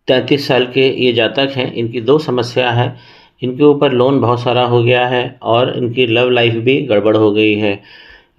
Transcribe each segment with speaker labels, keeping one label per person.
Speaker 1: 33 साल के ये जातक हैं, इनकी दो समस्या है। इनके ऊपर लोन बहुत सारा हो गया है और इनकी लव लाइफ भी गड़बड़ हो गई है।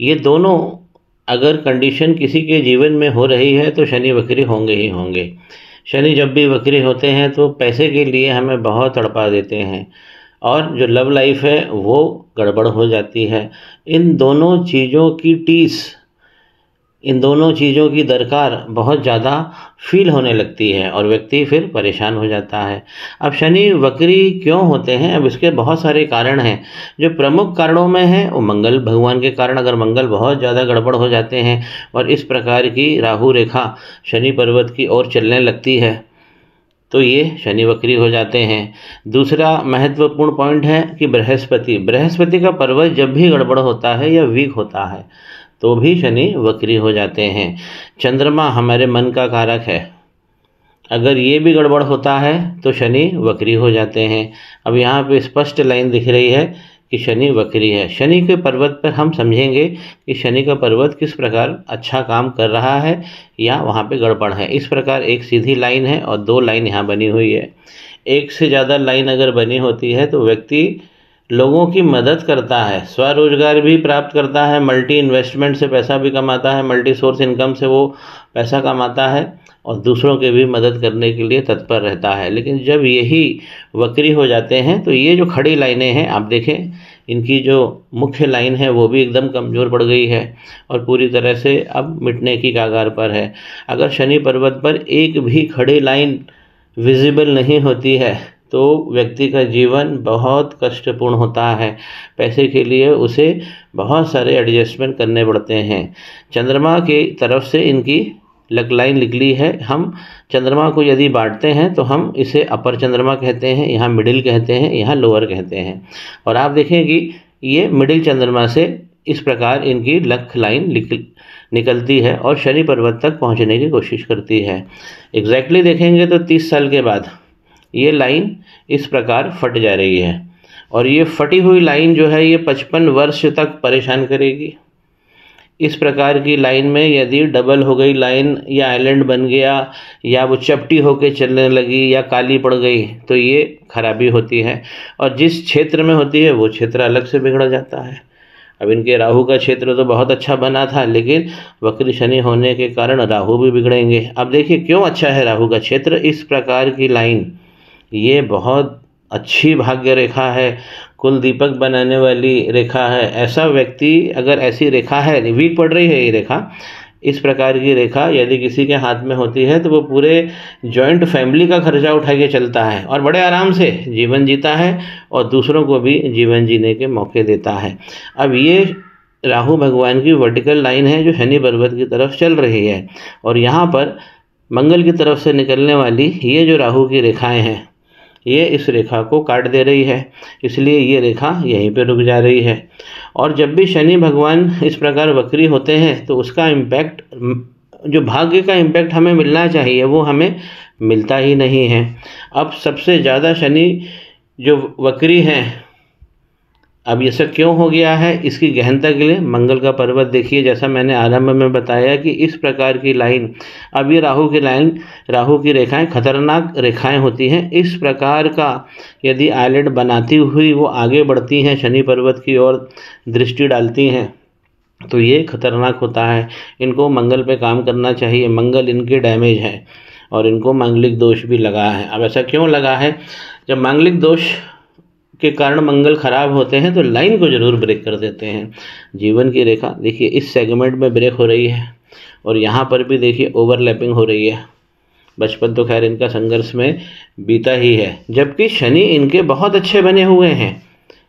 Speaker 1: ये दोनों अगर कंडीशन किसी के जीवन में हो रही है तो शनि वक्री होंगे ही होंगे। शनि जब भी वक्री होते हैं तो पैसे के लिए हमें बहुत तड़पा देते हैं और जो लव लाइफ है वो गड़बड़ हो जाती है। इन दोनों चीज़ों की इन दोनों चीज़ों की दरकार बहुत ज़्यादा फील होने लगती है और व्यक्ति फिर परेशान हो जाता है। अब शनि वक्री क्यों होते हैं? अब इसके बहुत सारे कारण हैं। जो प्रमुख कारणों में है वो मंगल भगवान के कारण, अगर मंगल बहुत ज़्यादा गड़बड़ हो जाते हैं और इस प्रकार की राहु रेखा शनि पर्वत की ओर चलने लगती है तो ये शनि वक्री हो जाते हैं। दूसरा महत्वपूर्ण पॉइंट है कि बृहस्पति का पर्वत जब भी गड़बड़ होता है या वीक होता है तो भी शनि वक्री हो जाते हैं। चंद्रमा हमारे मन का कारक है, अगर ये भी गड़बड़ होता है तो शनि वक्री हो जाते हैं। अब यहाँ पे स्पष्ट लाइन दिख रही है कि शनि वक्री है। शनि के पर्वत पर हम समझेंगे कि शनि का पर्वत किस प्रकार अच्छा काम कर रहा है या वहाँ पे गड़बड़ है। इस प्रकार एक सीधी लाइन है और दो लाइन यहाँ बनी हुई है। एक से ज़्यादा लाइन अगर बनी होती है तो व्यक्ति लोगों की मदद करता है, स्वरोजगार भी प्राप्त करता है, मल्टी इन्वेस्टमेंट से पैसा भी कमाता है, मल्टी सोर्स इनकम से वो पैसा कमाता है और दूसरों की भी मदद करने के लिए तत्पर रहता है। लेकिन जब यही वक्री हो जाते हैं तो ये जो खड़ी लाइनें हैं आप देखें, इनकी जो मुख्य लाइन है वो भी एकदम कमज़ोर पड़ गई है और पूरी तरह से अब मिटने की कगार पर है। अगर शनि पर्वत पर एक भी खड़ी लाइन विजिबल नहीं होती है तो व्यक्ति का जीवन बहुत कष्टपूर्ण होता है। पैसे के लिए उसे बहुत सारे एडजस्टमेंट करने पड़ते हैं। चंद्रमा की तरफ से इनकी लक लाइन निकली है। हम चंद्रमा को यदि बांटते हैं तो हम इसे अपर चंद्रमा कहते हैं, यहाँ मिडिल कहते हैं, यहाँ लोअर कहते हैं। और आप देखें कि ये मिडिल चंद्रमा से इस प्रकार इनकी लक लाइन निकलती है और शनि पर्वत तक पहुँचने की कोशिश करती है। एग्जैक्टली देखेंगे तो 30 साल के बाद ये लाइन इस प्रकार फट जा रही है और ये फटी हुई लाइन जो है ये 55 वर्ष तक परेशान करेगी। इस प्रकार की लाइन में यदि डबल हो गई लाइन या आइलैंड बन गया या वो चपटी होके चलने लगी या काली पड़ गई तो ये खराबी होती है और जिस क्षेत्र में होती है वो क्षेत्र अलग से बिगड़ जाता है। अब इनके राहु का क्षेत्र तो बहुत अच्छा बना था लेकिन वक्री शनि होने के कारण राहु भी बिगड़ेंगे। अब देखिए क्यों अच्छा है राहु का क्षेत्र। इस प्रकार की लाइन ये बहुत अच्छी भाग्य रेखा है, कुल दीपक बनाने वाली रेखा है। ऐसा व्यक्ति अगर ऐसी रेखा है, वीक पड़ रही है ये रेखा, इस प्रकार की रेखा यदि किसी के हाथ में होती है तो वो पूरे जॉइंट फैमिली का खर्चा उठा के चलता है और बड़े आराम से जीवन जीता है और दूसरों को भी जीवन जीने के मौके देता है। अब ये राहु भगवान की वर्टिकल लाइन है जो शनि पर्वत की तरफ चल रही है और यहाँ पर मंगल की तरफ से निकलने वाली ये जो राहु की रेखाएं हैं ये इस रेखा को काट दे रही है, इसलिए ये रेखा यहीं पे रुक जा रही है। और जब भी शनि भगवान इस प्रकार वक्री होते हैं तो उसका इम्पैक्ट, जो भाग्य का इम्पैक्ट हमें मिलना चाहिए वो हमें मिलता ही नहीं है। अब सबसे ज़्यादा शनि जो वक्री हैं, अब ये सब क्यों हो गया है इसकी गहनता के लिए मंगल का पर्वत देखिए। जैसा मैंने आरंभ में बताया कि इस प्रकार की लाइन, अब ये राहु की रेखाएं खतरनाक रेखाएं होती हैं। इस प्रकार का यदि आइलैंड बनाती हुई वो आगे बढ़ती हैं, शनि पर्वत की ओर दृष्टि डालती हैं तो ये खतरनाक होता है। इनको मंगल पे काम करना चाहिए। मंगल इनके डैमेज है और इनको मांगलिक दोष भी लगा है। अब ऐसा क्यों लगा है? जब मांगलिक दोष के कारण मंगल खराब होते हैं तो लाइन को जरूर ब्रेक कर देते हैं। जीवन की रेखा देखिए इस सेगमेंट में ब्रेक हो रही है और यहाँ पर भी देखिए ओवरलैपिंग हो रही है। बचपन तो खैर इनका संघर्ष में बीता ही है, जबकि शनि इनके बहुत अच्छे बने हुए हैं,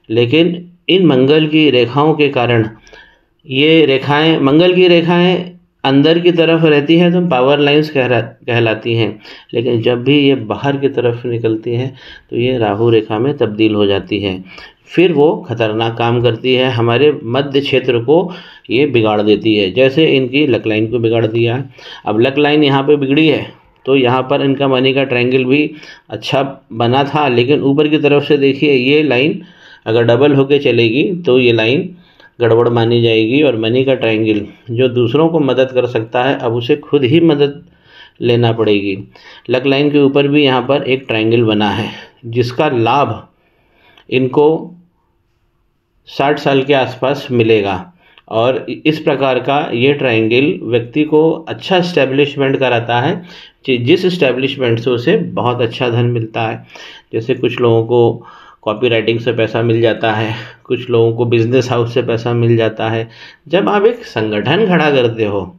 Speaker 1: लेकिन इन मंगल की रेखाओं के कारण ये रेखाएं, मंगल की रेखाएं अंदर की तरफ रहती है तो पावर लाइंस कहलाती हैं, लेकिन जब भी ये बाहर की तरफ निकलती हैं तो ये राहु रेखा में तब्दील हो जाती है। फिर वो खतरनाक काम करती है, हमारे मध्य क्षेत्र को ये बिगाड़ देती है। जैसे इनकी लक लाइन को बिगाड़ दिया। अब लक लाइन यहाँ पे बिगड़ी है तो यहाँ पर इनका मनी का ट्रायंगल भी अच्छा बना था, लेकिन ऊपर की तरफ से देखिए ये लाइन अगर डबल होके चलेगी तो ये लाइन गड़बड़ मानी जाएगी और मनी का ट्रायंगल जो दूसरों को मदद कर सकता है अब उसे खुद ही मदद लेना पड़ेगी। लक लाइन के ऊपर भी यहाँ पर एक ट्रायंगल बना है जिसका लाभ इनको 60 साल के आसपास मिलेगा। और इस प्रकार का ये ट्रायंगल व्यक्ति को अच्छा इस्टेब्लिशमेंट कराता है, जिस इस्टेब्लिशमेंट से उसे बहुत अच्छा धन मिलता है। जैसे कुछ लोगों को कॉपी राइटिंग से पैसा मिल जाता है, कुछ लोगों को बिजनेस हाउस से पैसा मिल जाता है। जब आप एक संगठन खड़ा करते हो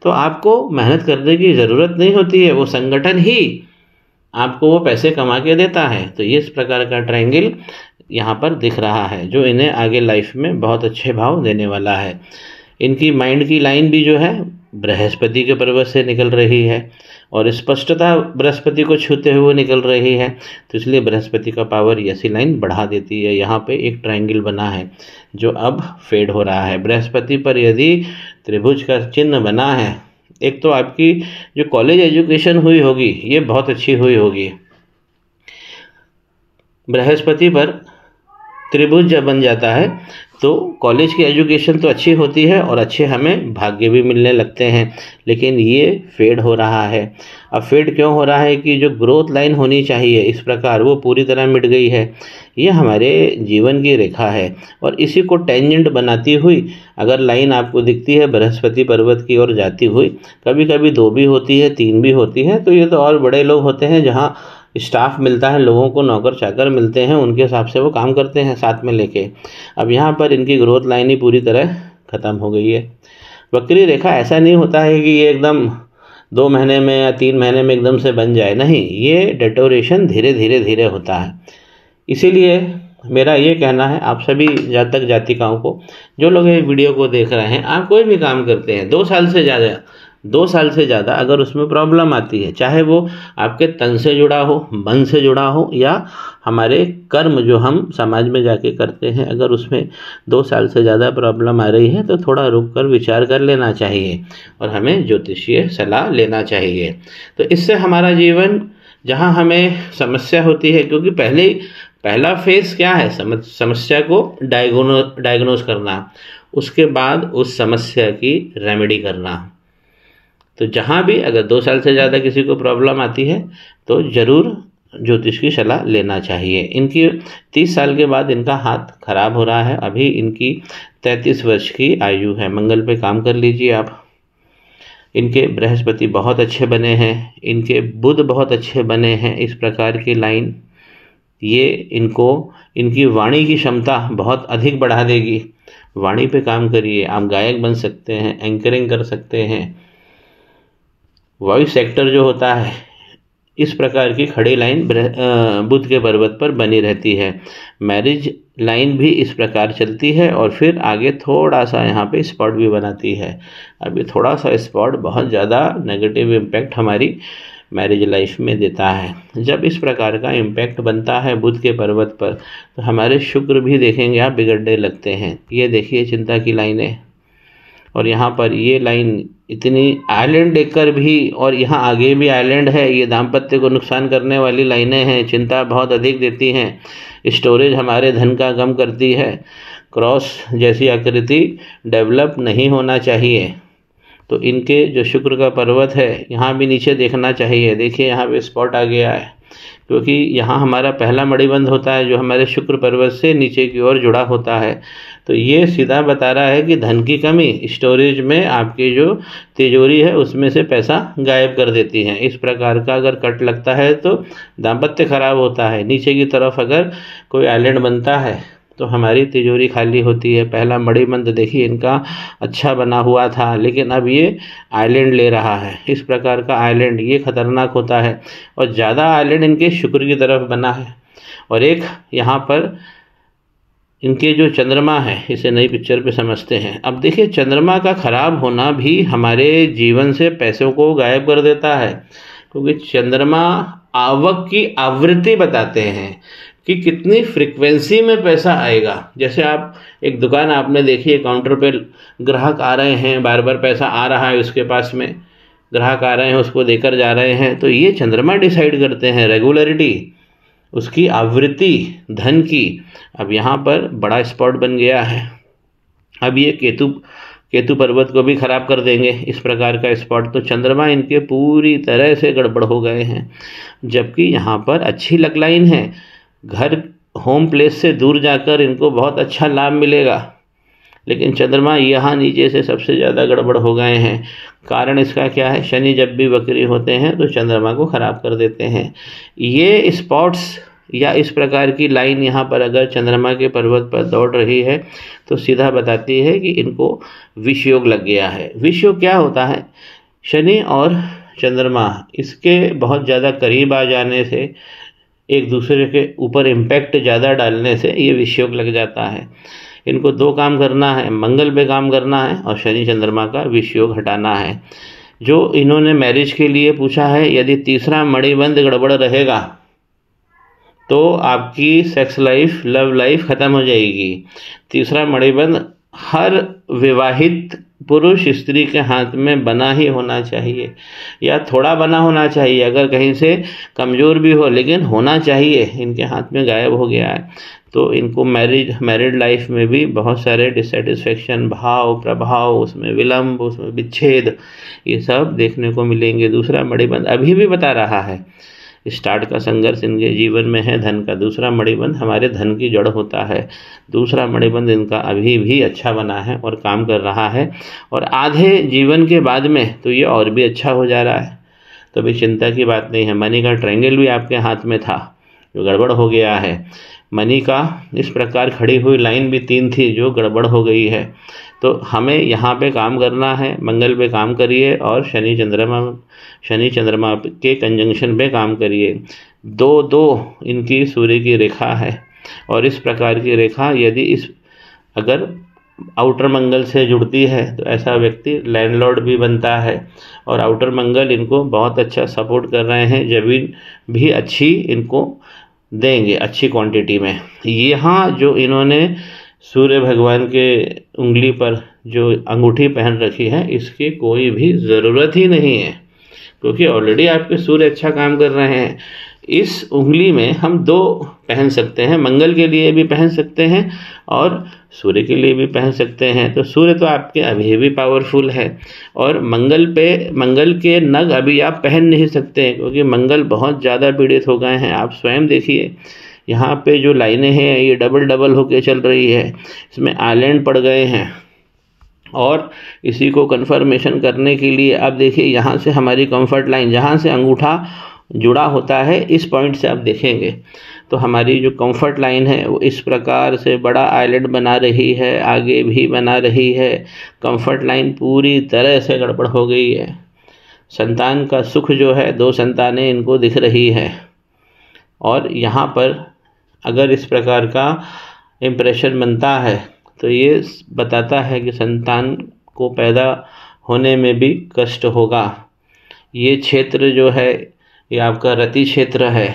Speaker 1: तो आपको मेहनत करने की ज़रूरत नहीं होती है, वो संगठन ही आपको वो पैसे कमा के देता है। तो ये इस प्रकार का ट्रायंगल यहाँ पर दिख रहा है जो इन्हें आगे लाइफ में बहुत अच्छे भाव देने वाला है। इनकी माइंड की लाइन भी जो है बृहस्पति के पर्वत से निकल रही है और स्पष्टता बृहस्पति को छूते हुए निकल रही है, तो इसलिए बृहस्पति का पावर ऐसी लाइन बढ़ा देती है। यहाँ पे एक ट्रायंगल बना है जो अब फेड हो रहा है। बृहस्पति पर यदि त्रिभुज का चिन्ह बना है, एक तो आपकी जो कॉलेज एजुकेशन हुई होगी ये बहुत अच्छी हुई होगी। बृहस्पति पर त्रिभुज जब बन जाता है तो कॉलेज की एजुकेशन तो अच्छी होती है और अच्छे हमें भाग्य भी मिलने लगते हैं, लेकिन ये फेड हो रहा है। अब फेड क्यों हो रहा है कि जो ग्रोथ लाइन होनी चाहिए इस प्रकार वो पूरी तरह मिट गई है। ये हमारे जीवन की रेखा है और इसी को टेंजेंट बनाती हुई अगर लाइन आपको दिखती है बृहस्पति पर्वत की ओर जाती हुई, कभी कभी 2 भी होती है, 3 भी होती है, तो ये तो और बड़े लोग होते हैं जहाँ स्टाफ मिलता है, लोगों को नौकर चाकर मिलते हैं, उनके हिसाब से वो काम करते हैं साथ में लेके। अब यहाँ पर इनकी ग्रोथ लाइन ही पूरी तरह ख़त्म हो गई है। वक्री रेखा ऐसा नहीं होता है कि ये एकदम 2 महीने में या 3 महीने में एकदम से बन जाए, नहीं, ये डेटोरेशन धीरे धीरे धीरे होता है। इसीलिए मेरा ये कहना है आप सभी जातक जातिकाओं को, जो लोग ये वीडियो को देख रहे हैं, आप कोई भी काम करते हैं 2 साल से ज़्यादा अगर उसमें प्रॉब्लम आती है, चाहे वो आपके तन से जुड़ा हो, मन से जुड़ा हो, या हमारे कर्म जो हम समाज में जाके करते हैं, अगर उसमें 2 साल से ज़्यादा प्रॉब्लम आ रही है तो थोड़ा रुक कर विचार कर लेना चाहिए और हमें ज्योतिषीय सलाह लेना चाहिए। तो इससे हमारा जीवन, जहाँ हमें समस्या होती है, क्योंकि पहला फेस क्या है, समस्या को डायग्नोज करना, उसके बाद उस समस्या की रेमेडी करना। तो जहाँ भी अगर 2 साल से ज़्यादा किसी को प्रॉब्लम आती है तो ज़रूर ज्योतिष की सलाह लेना चाहिए। इनकी 30 साल के बाद इनका हाथ खराब हो रहा है, अभी इनकी 33 वर्ष की आयु है। मंगल पे काम कर लीजिए आप। इनके बृहस्पति बहुत अच्छे बने हैं, इनके बुध बहुत अच्छे बने हैं। इस प्रकार की लाइन ये इनको इनकी वाणी की क्षमता बहुत अधिक बढ़ा देगी। वाणी पे काम करिए, आप गायक बन सकते हैं, एंकरिंग कर सकते हैं। वॉइस सेक्टर जो होता है, इस प्रकार की खड़ी लाइन बुध के पर्वत पर बनी रहती है। मैरिज लाइन भी इस प्रकार चलती है और फिर आगे थोड़ा सा यहाँ पे स्पॉट भी बनाती है। अभी थोड़ा सा स्पॉट बहुत ज़्यादा नेगेटिव इम्पैक्ट हमारी मैरिज लाइफ में देता है। जब इस प्रकार का इम्पैक्ट बनता है बुध के पर्वत पर तो हमारे शुक्र भी देखेंगे आप बिगड़ने लगते हैं। ये देखिए चिंता की लाइनें, और यहाँ पर ये लाइन इतनी आइलैंड देखकर भी, और यहाँ आगे भी आइलैंड है, ये दाम्पत्य को नुकसान करने वाली लाइनें हैं। चिंता बहुत अधिक देती हैं, स्टोरेज हमारे धन का कम करती है। क्रॉस जैसी आकृति डेवलप नहीं होना चाहिए। तो इनके जो शुक्र का पर्वत है यहाँ भी नीचे देखना चाहिए। देखिए यहाँ पे स्पॉट आ गया है, क्योंकि यहाँ हमारा पहला मणिबंध होता है जो हमारे शुक्र पर्वत से नीचे की ओर जुड़ा होता है। तो ये सीधा बता रहा है कि धन की कमी स्टोरेज में आपकी जो तिजोरी है उसमें से पैसा गायब कर देती है। इस प्रकार का अगर कट लगता है तो दाम्पत्य खराब होता है। नीचे की तरफ अगर कोई आइलैंड बनता है तो हमारी तिजोरी खाली होती है। पहला मणिबंध देखिए इनका अच्छा बना हुआ था, लेकिन अब ये आइलैंड ले रहा है। इस प्रकार का आइलैंड ये खतरनाक होता है, और ज़्यादा आइलैंड इनके शुक्र की तरफ बना है। और एक यहाँ पर इनके जो चंद्रमा है, इसे नई पिक्चर पे समझते हैं। अब देखिए चंद्रमा का खराब होना भी हमारे जीवन से पैसों को गायब कर देता है, क्योंकि चंद्रमा आवक की आवृत्ति बताते हैं कि कितनी फ्रीक्वेंसी में पैसा आएगा। जैसे आप एक दुकान आपने देखी है, काउंटर पे ग्राहक आ रहे हैं, बार बार पैसा आ रहा है उसके पास में, ग्राहक आ रहे हैं उसको देकर जा रहे हैं, तो ये चंद्रमा डिसाइड करते हैं रेगुलरिटी, उसकी आवृत्ति धन की। अब यहाँ पर बड़ा स्पॉट बन गया है। अब ये केतु केतु पर्वत को भी खराब कर देंगे इस प्रकार का स्पॉट। तो चंद्रमा इनके पूरी तरह से गड़बड़ हो गए हैं, जबकि यहाँ पर अच्छी लक लाइन है, घर होम प्लेस से दूर जाकर इनको बहुत अच्छा लाभ मिलेगा, लेकिन चंद्रमा यहाँ नीचे से सबसे ज़्यादा गड़बड़ हो गए हैं। कारण इसका क्या है, शनि जब भी वक्री होते हैं तो चंद्रमा को ख़राब कर देते हैं। ये स्पॉट्स या इस प्रकार की लाइन यहाँ पर अगर चंद्रमा के पर्वत पर दौड़ रही है तो सीधा बताती है कि इनको विष योग लग गया है। विष योग क्या होता है, शनि और चंद्रमा इसके बहुत ज़्यादा करीब आ जाने से, एक दूसरे के ऊपर इम्पैक्ट ज़्यादा डालने से ये विष योग लग जाता है। इनको दो काम करना है, मंगल पे काम करना है और शनि चंद्रमा का विष योग हटाना है। जो इन्होंने मैरिज के लिए पूछा है, यदि तीसरा मणिबंध गड़बड़ रहेगा तो आपकी सेक्स लाइफ, लव लाइफ ख़त्म हो जाएगी। तीसरा मणिबंध हर विवाहित पुरुष स्त्री के हाथ में बना ही होना चाहिए, या थोड़ा बना होना चाहिए, अगर कहीं से कमज़ोर भी हो लेकिन होना चाहिए। इनके हाथ में गायब हो गया है तो इनको मैरिड लाइफ में भी बहुत सारे डिससेटिस्फेक्शन, भाव प्रभाव, उसमें विलंब, उसमें विच्छेद, ये सब देखने को मिलेंगे। दूसरा मणिबंध अभी भी बता रहा है, स्टार्ट का संघर्ष इनके जीवन में है धन का। दूसरा मणिबंध हमारे धन की जड़ होता है। दूसरा मणिबंध इनका अभी भी अच्छा बना है और काम कर रहा है, और आधे जीवन के बाद में तो ये और भी अच्छा हो जा रहा है, तो अभी चिंता की बात नहीं है। मनी का ट्रायंगल भी आपके हाथ में था जो गड़बड़ हो गया है। मनी का इस प्रकार खड़ी हुई लाइन भी 3 थी जो गड़बड़ हो गई है। तो हमें यहाँ पे काम करना है, मंगल पे काम करिए और शनि चंद्रमा के कंजंक्शन पे काम करिए। 2-2 इनकी सूर्य की रेखा है, और इस प्रकार की रेखा यदि अगर आउटर मंगल से जुड़ती है तो ऐसा व्यक्ति लैंडलॉर्ड भी बनता है, और आउटर मंगल इनको बहुत अच्छा सपोर्ट कर रहे हैं, जमीन भी अच्छी इनको देंगे अच्छी क्वांटिटी में। यहाँ जो इन्होंने सूर्य भगवान के उंगली पर जो अंगूठी पहन रखी है, इसकी कोई भी ज़रूरत ही नहीं है, क्योंकि ऑलरेडी आपके सूर्य अच्छा काम कर रहे हैं। इस उंगली में हम 2 पहन सकते हैं, मंगल के लिए भी पहन सकते हैं और सूर्य के लिए भी पहन सकते हैं। तो सूर्य तो आपके अभी भी पावरफुल है, और मंगल के नग अभी आप पहन नहीं सकते हैं, क्योंकि मंगल बहुत ज़्यादा पीड़ित हो गए हैं। आप स्वयं देखिए यहाँ पे जो लाइनें हैं ये डबल होके चल रही है, इसमें आइलैंड पड़ गए हैं। और इसी को कन्फर्मेशन करने के लिए आप देखिए, यहाँ से हमारी कंफर्ट लाइन, जहाँ से अंगूठा जुड़ा होता है, इस पॉइंट से आप देखेंगे तो हमारी जो कंफर्ट लाइन है वो इस प्रकार से बड़ा आइलैंड बना रही है, आगे भी बना रही है। कंफर्ट लाइन पूरी तरह से गड़बड़ हो गई है। संतान का सुख जो है, 2 संतानें इनको दिख रही है, और यहाँ पर अगर इस प्रकार का इम्प्रेशन बनता है तो ये बताता है कि संतान को पैदा होने में भी कष्ट होगा। ये क्षेत्र जो है ये आपका रति क्षेत्र है,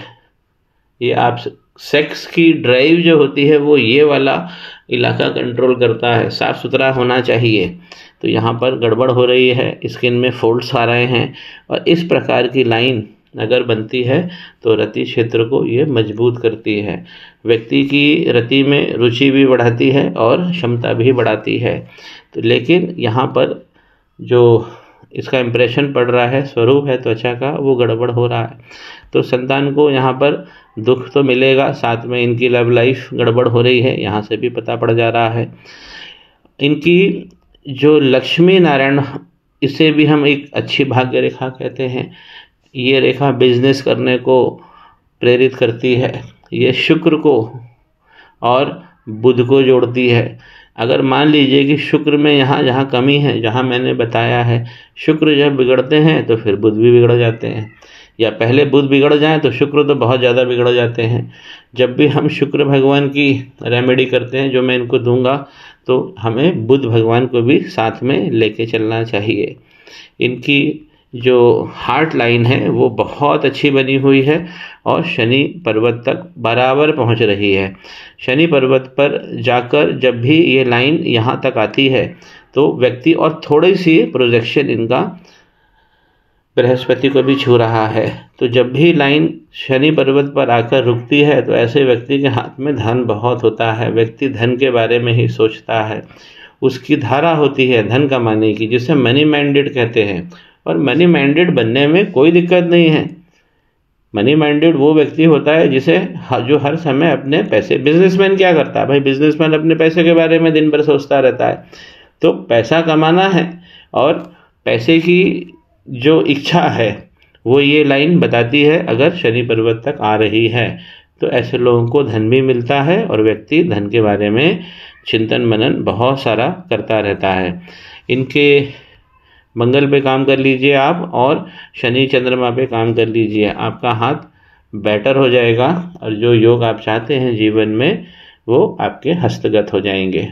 Speaker 1: ये आप सेक्स की ड्राइव जो होती है वो ये वाला इलाका कंट्रोल करता है। साफ़ सुथरा होना चाहिए, तो यहाँ पर गड़बड़ हो रही है, स्किन में फोल्ड्स आ रहे हैं, और इस प्रकार की लाइन अगर बनती है तो रति क्षेत्र को ये मजबूत करती है, व्यक्ति की रति में रुचि भी बढ़ाती है और क्षमता भी बढ़ाती है। तो लेकिन यहाँ पर जो इसका इम्प्रेशन पड़ रहा है, स्वरूप है त्वचा का, वो गड़बड़ हो रहा है। तो संतान को यहाँ पर दुख तो मिलेगा, साथ में इनकी लव लाइफ गड़बड़ हो रही है, यहाँ से भी पता पड़ जा रहा है। इनकी जो लक्ष्मी नारायण, इसे भी हम एक अच्छी भाग्य रेखा कहते हैं। ये रेखा बिजनेस करने को प्रेरित करती है। ये शुक्र को और बुध को जोड़ती है। अगर मान लीजिए कि शुक्र में यहाँ जहाँ कमी है, जहाँ मैंने बताया है, शुक्र जब बिगड़ते हैं तो फिर बुध भी बिगड़ जाते हैं, या पहले बुध बिगड़ जाए तो शुक्र तो बहुत ज़्यादा बिगड़ जाते हैं। जब भी हम शुक्र भगवान की रेमेडी करते हैं, जो मैं इनको दूंगा, तो हमें बुध भगवान को भी साथ में लेके चलना चाहिए। इनकी जो हार्ट लाइन है वो बहुत अच्छी बनी हुई है और शनि पर्वत तक बराबर पहुंच रही है। शनि पर्वत पर जाकर जब भी ये लाइन यहाँ तक आती है तो व्यक्ति, और थोड़ी सी प्रोजेक्शन इनका बृहस्पति को भी छू रहा है, तो जब भी लाइन शनि पर्वत पर आकर रुकती है तो ऐसे व्यक्ति के हाथ में धन बहुत होता है। व्यक्ति धन के बारे में ही सोचता है, उसकी धारा होती है धन कमाने की, जिसे मनी माइंडेड कहते हैं। और मनी माइंडेड बनने में कोई दिक्कत नहीं है। मनी माइंडेड वो व्यक्ति होता है जो हर समय अपने पैसे, बिजनेसमैन क्या करता है भाई, बिजनेसमैन अपने पैसे के बारे में दिन भर सोचता रहता है। तो पैसा कमाना है और पैसे की जो इच्छा है वो ये लाइन बताती है, अगर शनि पर्वत तक आ रही है तो ऐसे लोगों को धन भी मिलता है और व्यक्ति धन के बारे में चिंतन मनन बहुत सारा करता रहता है। इनके मंगल पे काम कर लीजिए आप, और शनि चंद्रमा पे काम कर लीजिए, आपका हाथ बेटर हो जाएगा और जो योग आप चाहते हैं जीवन में वो आपके हस्तगत हो जाएंगे।